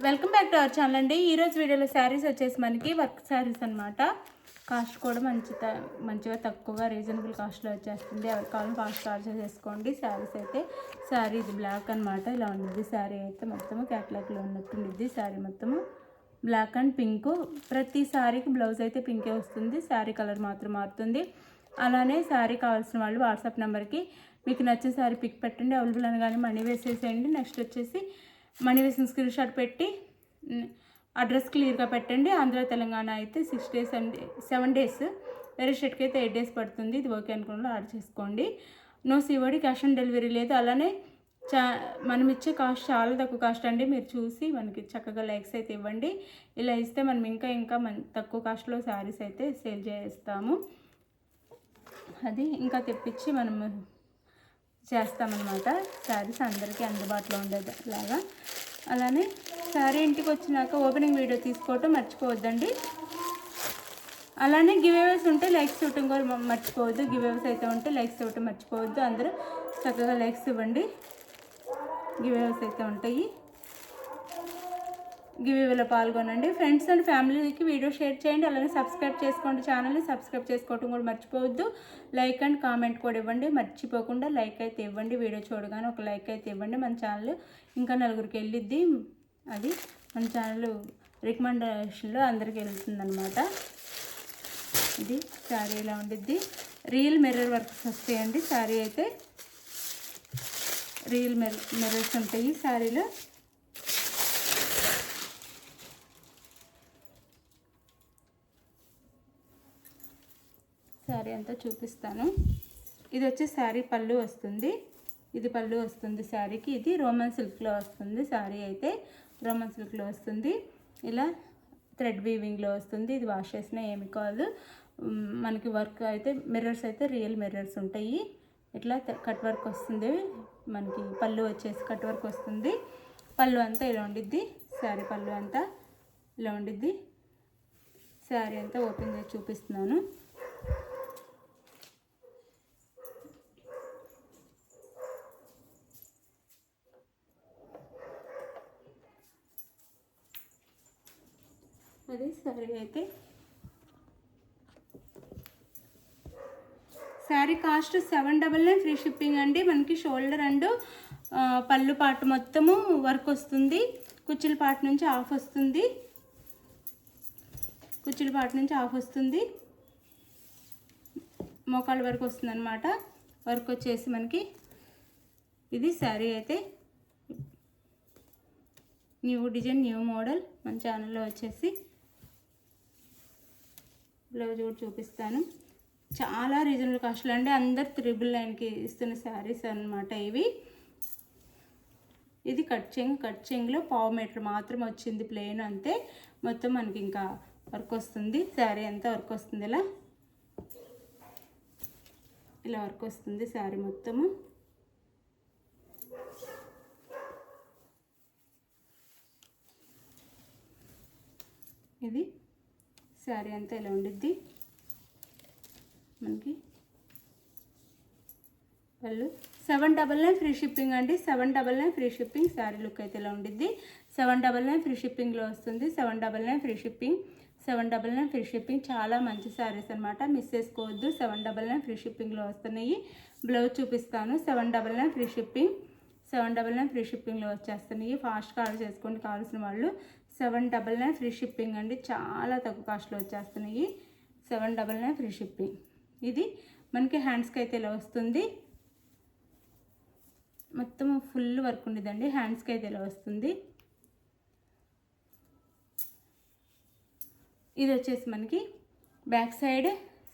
Welcome back to our channel అండి. ఈరోజు వీడియోలో శారీస్ వచ్చేసి మనకి వర్క్ శారీస్ అనమాట. కాస్ట్ కూడా మంచిగా తక్కువగా రీజనబుల్ కాస్ట్లో వచ్చేస్తుంది. ఎవరి కాలం ఫాస్ట్ ఆర్డర్ చేసుకోండి. శారీస్ అయితే శారీ ఇది బ్లాక్ అనమాట. ఇలా ఉంటుంది శారీ అయితే మొత్తము క్యాట్లాగ్లో ఉన్నట్టుండిద్ది. శారీ మొత్తము బ్లాక్ అండ్ పింక్. ప్రతి శారీకి బ్లౌజ్ అయితే పింకే వస్తుంది. శారీ కలర్ మాత్రం మారుతుంది. అలానే శారీ కావాల్సిన వాళ్ళు వాట్సాప్ నెంబర్కి మీకు నచ్చిన శారీ పిక్ పెట్టండి. అవైలబుల్ అనగానే మనీ వేసేసేయండి. నెక్స్ట్ వచ్చేసి మనీ వేసిన స్క్రీన్ షాట్ పెట్టి అడ్రస్ క్లియర్గా పెట్టండి. ఆంధ్ర తెలంగాణ అయితే 6 days అండ్ 7 days, వేరే స్టేట్కి అయితే 8 days పడుతుంది. ఇది ఓకే అనుకున్న ఆర్డర్ చేసుకోండి. No COD, cash on delivery లేదు. అలానే మనం ఇచ్చే కాస్ట్ చాలా తక్కువ కాస్ట్ అండి. మీరు చూసి మనకి చక్కగా లైక్స్ అయితే ఇవ్వండి. ఇలా ఇస్తే మనం ఇంకా తక్కువ కాస్ట్లో శారీస్ అయితే సేల్ చేస్తాము. అది ఇంకా తెప్పించి మనము చేస్తామన్నమాట. శారీస్ అందరికీ అందుబాటులో ఉండేలాగా. అలానే శారీ ఇంటికి వచ్చినాక ఓపెనింగ్ వీడియో తీసుకోవటం మర్చిపోవద్దండి. అలానే గివేవేస్ ఉంటే లైక్స్ ఇవ్వటం కూడా మర్చిపోవద్దు. గివేవేస్ అయితే ఉంటే లైక్స్ ఇవ్వటం మర్చిపోవద్దు. అందరూ చక్కగా లైక్స్ ఇవ్వండి. గివేవేస్ అయితే ఉంటాయి. గివేవేలో పాల్గొనండి. ఫ్రెండ్స్ అండ్ ఫ్యామిలీకి వీడియో షేర్ చేయండి. అలానే సబ్స్క్రైబ్ చేసుకోండి. ఛానల్ని సబ్స్క్రైబ్ చేసుకోవడం కూడా మర్చిపోవద్దు. లైక్ అండ్ కామెంట్ కూడా ఇవ్వండి. మర్చిపోకుండా లైక్ అయితే ఇవ్వండి. వీడియో చూడగానే ఒక లైక్ అయితే ఇవ్వండి. మన ఛానల్ ఇంకా నలుగురికి వెళ్ళిద్ది. అది మన ఛానల్ రికమెండేషన్లో అందరికి వెళ్తుందనమాట. ఇది శారీ ఇలా ఉండిద్ది. రియల్ మిర్రర్ వర్క్స్ వస్తాయండి. శారీ అయితే రియల్ మిర్రర్స్ ఉంటాయి శారీలో. శారీ అంతా చూపిస్తాను. ఇది వచ్చి శారీ పళ్ళు వస్తుంది. ఇది పళ్ళు వస్తుంది శారీకి. ఇది రోమన్ సిల్క్లో వస్తుంది. శారీ అయితే రోమన్ సిల్క్లో వస్తుంది. ఇలా థ్రెడ్ వీవింగ్లో వస్తుంది. ఇది వాష్ చేసినా ఏమి కాదు. మనకి వర్క్ అయితే మిర్రర్స్ అయితే రియల్ మిర్రర్స్ ఉంటాయి. ఇట్లా కట్ వర్క్ వస్తుంది. మనకి పళ్ళు వచ్చేసి కట్ వర్క్ వస్తుంది. పళ్ళు అంతా ఇలా ఉండిద్ది. శారీ పళ్ళు అంతా ఇలా ఉండిద్ది. శారీ అంతా ఓపెన్ చేసి చూపిస్తున్నాను. అది శారీ అయితే శారీ కాస్ట్ 799 ఫ్రీ షిప్పింగ్ అండి. మనకి షోల్డర్ అండ్ పళ్ళు పార్ట్ మొత్తము వర్క్ వస్తుంది. కుచ్చుల పార్ట్ నుంచి ఆఫ్ వస్తుంది. కుచ్చుల పార్ట్ నుంచి ఆఫ్ వస్తుంది. మోకాళ్ళ వరకు వస్తుంది అనమాట. వర్క్ వచ్చేసి మనకి ఇది శారీ అయితే న్యూ డిజైన్ న్యూ మోడల్ మన ఛానల్లో వచ్చేసి. బ్లౌజ్ కూడా చూపిస్తాను. చాలా రీజనబుల్ కాస్ట్లో అండి. అందరు 999కి ఇస్తున్న శారీస్ అనమాట ఇవి. ఇది కట్ చెంగ్లో 1/2 మీటర్ మాత్రం వచ్చింది ప్లెయిన్ అంతే. మొత్తం మనకి ఇంకా వర్క్ వస్తుంది. శారీ అంతా వర్క్ వస్తుంది. ఇలా వర్క్ వస్తుంది శారీ మొత్తము. ఇది శారీ అంతా ఇలా ఉండిద్ది. మనకి వాళ్ళు 799 ఫ్రీ షిప్పింగ్ అండి. 799 ఫ్రీ షిప్పింగ్. శారీ లుక్ అయితే ఇలా ఉండిద్ది. 799 ఫ్రీ షిప్పింగ్లో వస్తుంది. 799 ఫ్రీ షిప్పింగ్. 799 free shipping. చాలా మంచి శారీస్ అనమాట. మిస్ చేసుకోవద్దు. 799 ఫ్రీ షిప్పింగ్లో వస్తున్నాయి. బ్లౌజ్ చూపిస్తాను. 799 ఫ్రీ షిప్పింగ్. 799 ఫ్రీ షిప్పింగ్లో వచ్చేస్తున్నాయి. ఫాస్ట్గా ఆర్డర్ చేసుకోండి కావాల్సిన వాళ్ళు. 799 ఫ్రీ షిప్పింగ్ అండి. చాలా తక్కువ కాస్ట్లో వచ్చేస్తున్నాయి. 799 ఫ్రీ షిప్పింగ్. ఇది మనకి హ్యాండ్స్కి అయితే ఇలా వస్తుంది. మొత్తం ఫుల్ వర్క్ ఉండేదండి. హ్యాండ్స్కి అయితే ఇలా వస్తుంది. ఇది వచ్చేసి మనకి బ్యాక్ సైడ్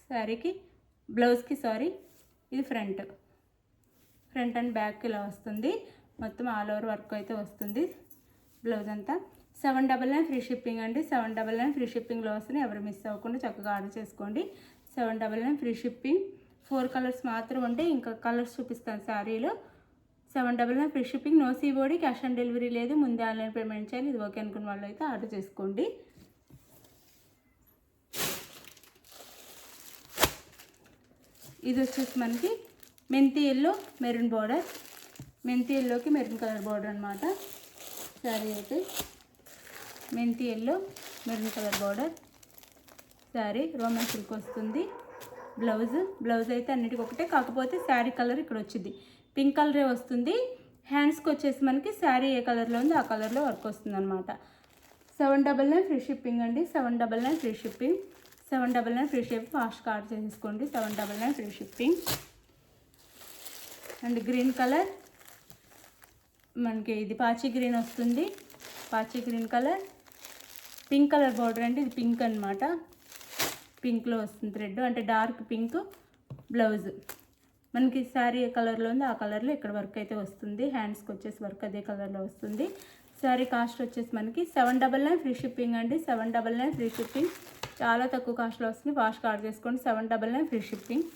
శారీకి బ్లౌజ్కి ఇది ఫ్రంట్ అండ్ బ్యాక్ ఇలా వస్తుంది. మొత్తం ఆల్ ఓవర్ వర్క్ అయితే వస్తుంది బ్లౌజ్ అంతా. 799 ఫ్రీ షిప్పింగ్ అండి. 799 ఫ్రీ షిప్పింగ్లో వస్తుంది. ఎవరు మిస్ అవ్వకుండా చక్కగా ఆర్డర్ చేసుకోండి. 799 ఫ్రీ షిప్పింగ్. 4 కలర్స్ మాత్రం ఉంటాయి. ఇంకా కలర్స్ చూపిస్తాను శారీలో. 799 free shipping. No COD, cash on delivery లేదు. ముందే ఆన్లైన్ పేమెంట్ చేయాలి. ఇది ఓకే అనుకున్న వాళ్ళు అయితే ఆర్డర్ చేసుకోండి. ఇది వచ్చేసి మనకి మెంతి ఎల్లో మెరూన్ బార్డర్. మెంతి ఎల్లోకి మెరూన్ కలర్ బార్డర్ అనమాట. శారీ అయితే మెంతి yellow maroon colour border sari Roman silk వస్తుంది. బ్లౌజ్ అయితే అన్నిటికీ ఒకటే, కాకపోతే శారీ కలర్ ఇక్కడ వచ్చింది పింక్ కలరే వస్తుంది. హ్యాండ్స్కి వచ్చేసి మనకి శారీ ఏ కలర్లో ఉందో ఆ కలర్లో వర్క్ వస్తుంది అనమాట. 799 ఫ్రీ షిప్పింగ్ అండి. 799 ఫ్రీ షిప్పింగ్. 799 free shipping. ఫాస్ట్గా ఆర్డర్ చేసేసుకోండి. 799 free shipping. And green colour మనకి ఇది పాచి గ్రీన్ వస్తుంది. పాచి green colour pink colour border అండి. ఇది పింక్ అనమాట. పింక్లో వస్తుంది థ్రెడ్, అంటే డార్క్ పింక్. బ్లౌజ్ మనకి శారీ ఏ కలర్లో ఉందో ఆ కలర్లో ఇక్కడ వర్క్ అయితే వస్తుంది. హ్యాండ్స్కి వచ్చేసి వర్క్ అదే కలర్లో వస్తుంది. శారీ కాస్ట్ వచ్చేసి మనకి 799 ఫ్రీ షిప్పింగ్ అండి. 799 ఫ్రీ షిప్పింగ్. చాలా తక్కువ కాస్ట్లో వస్తుంది. ఫాస్ట్గా ఆర్డర్ చేసుకోండి. 799 ఫ్రీ షిప్పింగ్.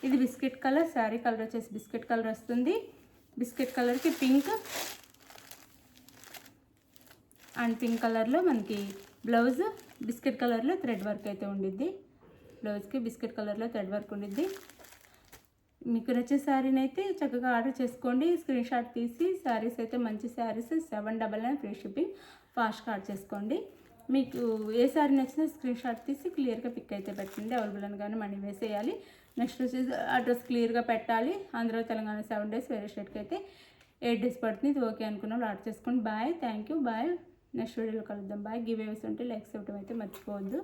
ఇది బిస్కెట్ కలర్. శారీ కలర్ వచ్చేసి బిస్కెట్ కలర్ వస్తుంది. బిస్కెట్ కలర్కి పింక్ అండ్ పింక్ కలర్లో మనకి బ్లౌజ్ బిస్కెట్ కలర్లో థ్రెడ్ వర్క్ అయితే ఉండిద్ది. బ్లౌజ్కి బిస్కెట్ కలర్లో థ్రెడ్ వర్క్ ఉండిద్ది. మీకు నచ్చే శారీని అయితే చక్కగా ఆర్డర్ చేసుకోండి. స్క్రీన్ షాట్ తీసి శారీస్ అయితే మంచి శారీస్ 799 ఫ్రీ షిప్పింగ్. ఫాస్ట్గా ఆర్డర్ చేసుకోండి. మీకు ఏ శారీ నచ్చినా స్క్రీన్ షాట్ తీసి క్లియర్గా పిక్ అయితే పెట్టండి. అవైలబుల్ అని కానీ మనీ వేసేయాలి. నెక్స్ట్ వచ్చేసి అడ్రస్ క్లియర్గా పెట్టాలి. ఆంధ్ర తెలంగాణ 7 డేస్, వేరే స్టేట్కి అయితే 8 డేస్ పడుతుంది. ఇది ఓకే అనుకున్నాం ఆర్డర్ చేసుకోండి. Bye. Thank you. Bye. Next వీడియోలో కలుద్దాం. బాయ్. గివ్ అవేస్ ఉంటే లైక్స్ ఇవ్వడం అయితే మర్చిపోవద్దు.